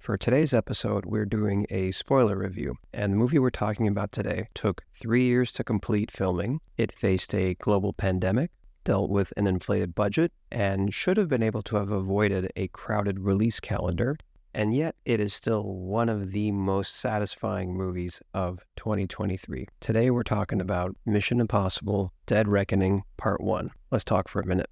For today's episode, we're doing a spoiler review, and the movie we're talking about today took 3 years to complete filming. It faced a global pandemic, dealt with an inflated budget, and should have been able to have avoided a crowded release calendar, and yet it is still one of the most satisfying movies of 2023. Today we're talking about Mission Impossible: Dead Reckoning Part 1. Let's talk for a minute.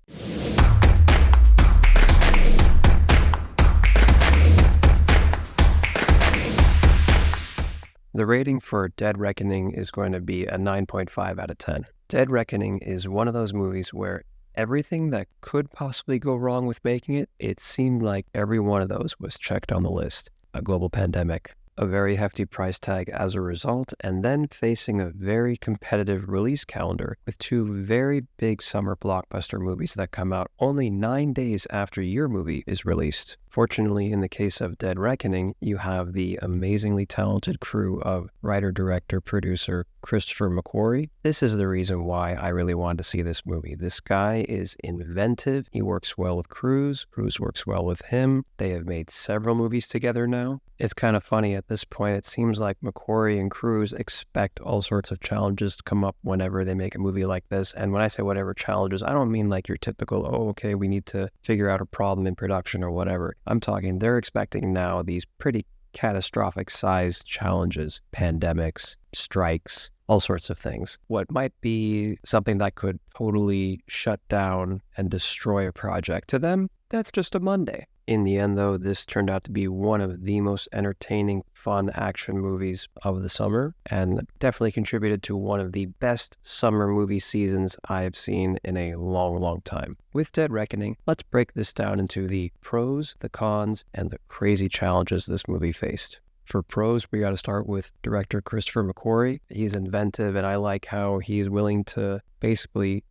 The rating for Dead Reckoning is going to be a 9.5 out of 10. Dead Reckoning is one of those movies where everything that could possibly go wrong with making it, it seemed like every one of those was checked on the list. A global pandemic, a very hefty price tag as a result, and then facing a very competitive release calendar with two very big summer blockbuster movies that come out only 9 days after your movie is released. Fortunately, in the case of Dead Reckoning, you have the amazingly talented crew of writer, director, producer Christopher McQuarrie. This is the reason why I really wanted to see this movie. This guy is inventive. He works well with Cruise. Cruise works well with him. They have made several movies together now. It's kind of funny at this point. It seems like McQuarrie and Cruise expect all sorts of challenges to come up whenever they make a movie like this. And when I say whatever challenges, I don't mean like your typical, oh, okay, we need to figure out a problem in production or whatever. I'm talking they're expecting now these pretty catastrophic sized challenges, pandemics, strikes, all sorts of things. What might be something that could totally shut down and destroy a project, to them, that's just a Monday. In the end, though, this turned out to be one of the most entertaining, fun action movies of the summer, and definitely contributed to one of the best summer movie seasons I have seen in a long, long time. With Dead Reckoning, let's break this down into the pros, the cons, and the crazy challenges this movie faced. For pros, we got to start with director Christopher McQuarrie. He's inventive, and I like how he's willing to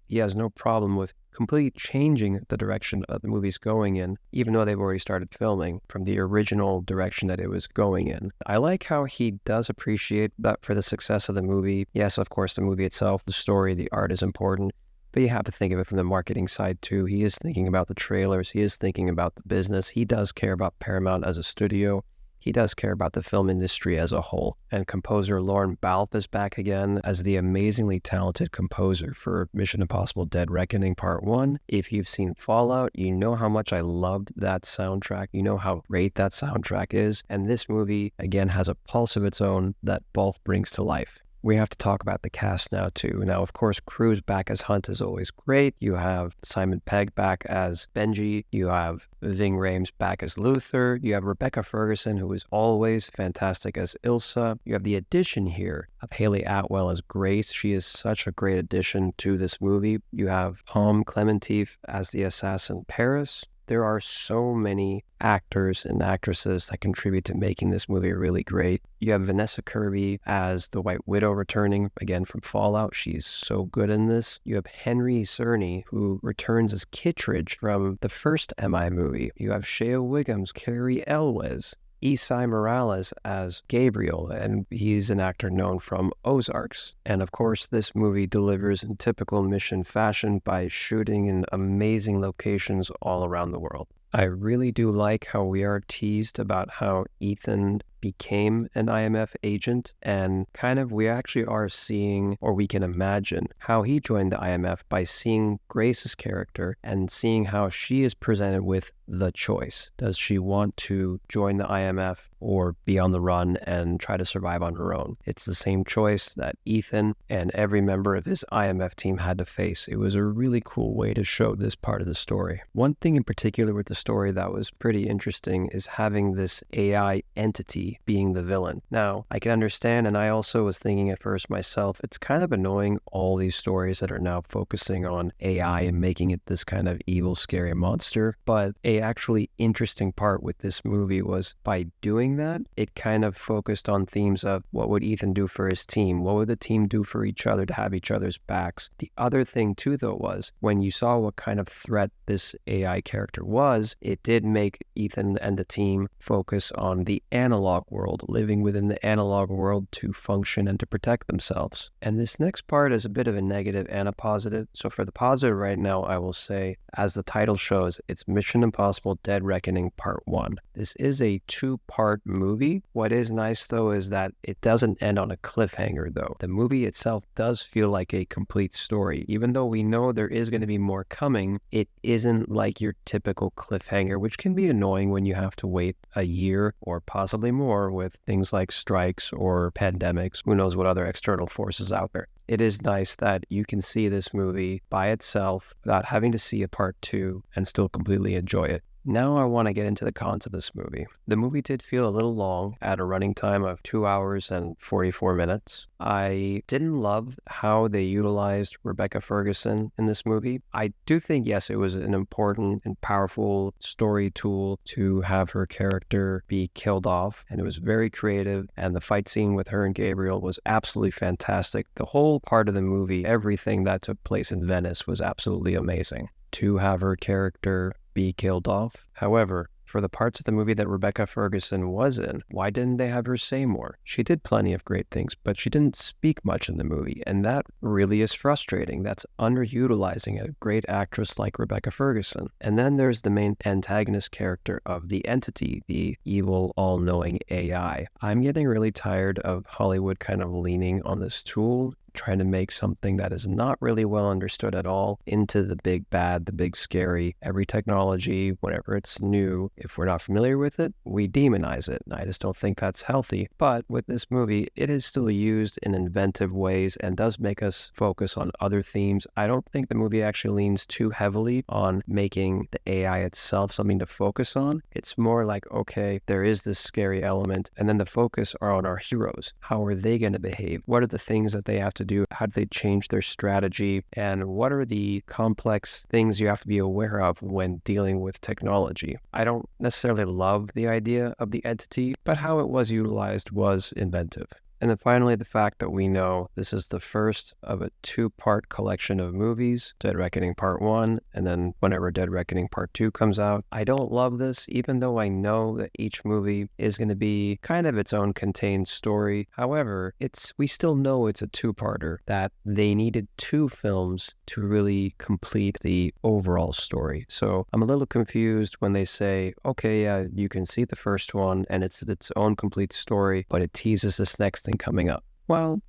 he has no problem with completely changing the direction of the movie's going in, even though they've already started filming from the original direction that it was going in. I like how he does appreciate that for the success of the movie. Yes, of course, the movie itself, the story, the art is important, but you have to think of it from the marketing side too. He is thinking about the trailers. He is thinking about the business. He does care about Paramount as a studio. He does care about the film industry as a whole. And composer Lorne Balfe is back again as the amazingly talented composer for Mission Impossible: Dead Reckoning Part 1. If you've seen Fallout, you know how much I loved that soundtrack. You know how great that soundtrack is. And this movie, again, has a pulse of its own that Balfe brings to life. We have to talk about the cast now, too. Now, of course, Cruise back as Hunt is always great. You have Simon Pegg back as Benji. You have Ving Rhames back as Luther. You have Rebecca Ferguson, who is always fantastic as Ilsa. You have the addition here of Haley Atwell as Grace. She is such a great addition to this movie. You have Tom Clementif as the assassin Paris. There are so many actors and actresses that contribute to making this movie really great. You have Vanessa Kirby as the White Widow returning, again, from Fallout. She's so good in this. You have Henry Czerny, who returns as Kittredge from the first MI movie. You have Shea Wiggums, Carrie Elwes, Esai Morales as Gabriel, and he's an actor known from Ozarks. And of course, this movie delivers in typical Mission fashion by shooting in amazing locations all around the world. I really do like how we are teased about how Ethan became an IMF agent, and kind of we actually are seeing, or we can imagine, how he joined the IMF by seeing Grace's character and seeing how she is presented with the choice. Does she want to join the IMF or be on the run and try to survive on her own? It's the same choice that Ethan and every member of his IMF team had to face. It was a really cool way to show this part of the story. One thing in particular with the story that was pretty interesting is having this AI entity being the villain. Now, I can understand, and I also was thinking at first myself, it's kind of annoying all these stories that are now focusing on AI and making it this kind of evil, scary monster. But a actually interesting part with this movie was by doing that, it kind of focused on themes of what would Ethan do for his team? What would the team do for each other to have each other's backs? The other thing too, though, was when you saw what kind of threat this AI character was, was it did make Ethan and the team focus on the analog world, living within the analog world to function and to protect themselves. And this next part is a bit of a negative and a positive. So for the positive right now, I will say, as the title shows, it's Mission Impossible Dead Reckoning Part 1. This is a 2-part movie. What is nice, though, is that it doesn't end on a cliffhanger, though. The movie itself does feel like a complete story. Even though we know there is going to be more coming, it isn't like your typical cliffhanger, which can be annoying when you have to wait a year or possibly more with things like strikes or pandemics. Who knows what other external forces out there. It is nice that you can see this movie by itself without having to see a part 2 and still completely enjoy it. Now I want to get into the cons of this movie. The movie did feel a little long at a running time of 2 hours and 44 minutes. I didn't love how they utilized Rebecca Ferguson in this movie. I do think, yes, it was an important and powerful story tool to have her character be killed off, and it was very creative, and the fight scene with her and Gabriel was absolutely fantastic. The whole part of the movie, everything that took place in Venice was absolutely amazing. To have her character be killed off. However, for the parts of the movie that Rebecca Ferguson was in, why didn't they have her say more? She did plenty of great things, but she didn't speak much in the movie, and that really is frustrating. That's underutilizing a great actress like Rebecca Ferguson. And then there's the main antagonist character of the entity, the evil, all-knowing AI. I'm getting really tired of Hollywood kind of leaning on this tool, trying to make something that is not really well understood at all into the big bad, the big scary. Every technology, whenever it's new, if we're not familiar with it, we demonize it. I just don't think that's healthy. But with this movie, it is still used in inventive ways and does make us focus on other themes. I don't think the movie actually leans too heavily on making the AI itself something to focus on. It's more like, okay, there is this scary element, and then the focus are on our heroes. How are they going to behave? What are the things that they have to do? How do they change their strategy? And what are the complex things you have to be aware of when dealing with technology? I don't necessarily love the idea of the entity, but how it was utilized was inventive. And then finally, the fact that we know this is the first of a 2-part collection of movies, Dead Reckoning Part 1, and then whenever Dead Reckoning Part 2 comes out. I don't love this, even though I know that each movie is going to be kind of its own contained story. However, we still know it's a 2-parter, that they needed 2 films to really complete the overall story. So I'm a little confused when they say, okay, yeah, you can see the first one and it's its own complete story, but it teases this next thing coming up. Well,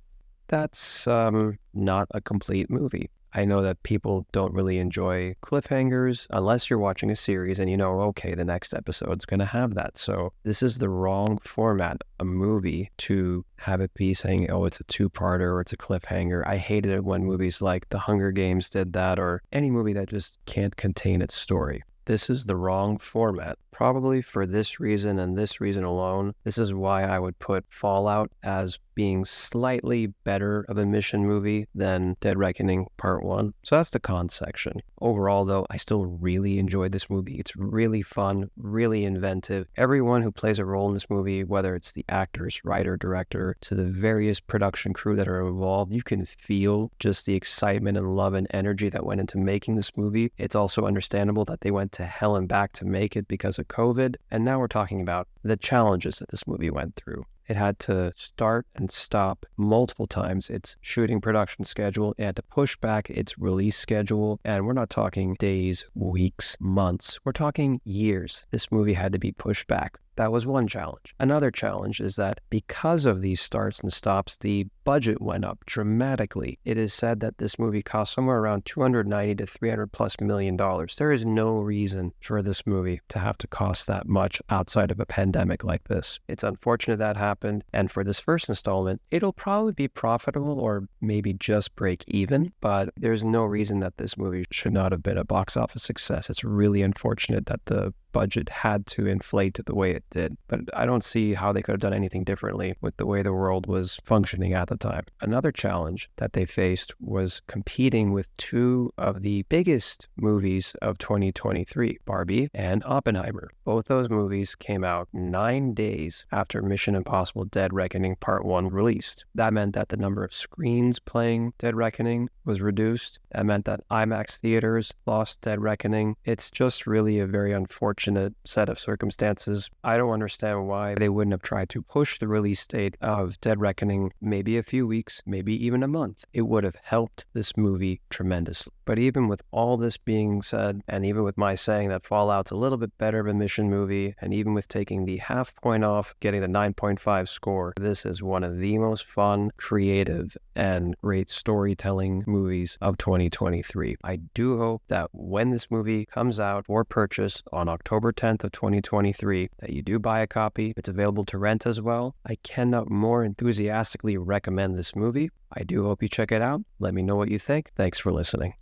that's not a complete movie. I know that people don't really enjoy cliffhangers unless you're watching a series and you know, okay, the next episode's going to have that. So this is the wrong format, a movie, to have it be saying, oh, it's a 2-parter or it's a cliffhanger. I hated it when movies like The Hunger Games did that, or any movie that just can't contain its story. This is the wrong format. Probably for this reason and this reason alone, this is why I would put Fallout as being slightly better of a mission movie than Dead Reckoning Part 1. So that's the cons section. Overall, though, I still really enjoyed this movie. It's really fun, really inventive. Everyone who plays a role in this movie, whether it's the actors, writer, director, to the various production crew that are involved, you can feel just the excitement and love and energy that went into making this movie. It's also understandable that they went to hell and back to make it because of COVID. And now we're talking about the challenges that this movie went through. It had to start and stop multiple times its shooting production schedule. It had to push back its release schedule. And we're not talking days, weeks, months. We're talking years. This movie had to be pushed back. That was one challenge. Another challenge is that because of these starts and stops, the budget went up dramatically. It is said that this movie cost somewhere around $290 to $300+ million. There is no reason for this movie to have to cost that much outside of a pandemic like this. It's unfortunate that happened. And for this first installment, it'll probably be profitable or maybe just break even, but there's no reason that this movie should not have been a box office success. It's really unfortunate that the budget had to inflate the way it did. But I don't see how they could have done anything differently with the way the world was functioning at the time. Another challenge that they faced was competing with 2 of the biggest movies of 2023, Barbie and Oppenheimer. Both those movies came out 9 days after Mission Impossible Dead Reckoning Part 1 released. That meant that the number of screens playing Dead Reckoning was reduced. That meant that IMAX theaters lost Dead Reckoning. It's just really a very unfortunate unfortunate set of circumstances. I don't understand why they wouldn't have tried to push the release date of Dead Reckoning maybe a few weeks, maybe even a month. It would have helped this movie tremendously. But even with all this being said, and even with my saying that Fallout's a little bit better of a mission movie, and even with taking the half point off, getting the 9.5 score, this is one of the most fun, creative, and great storytelling movies of 2023. I do hope that when this movie comes out for purchase on October 10th of 2023, that you do buy a copy. It's available to rent as well. I cannot more enthusiastically recommend this movie. I do hope you check it out. Let me know what you think. Thanks for listening.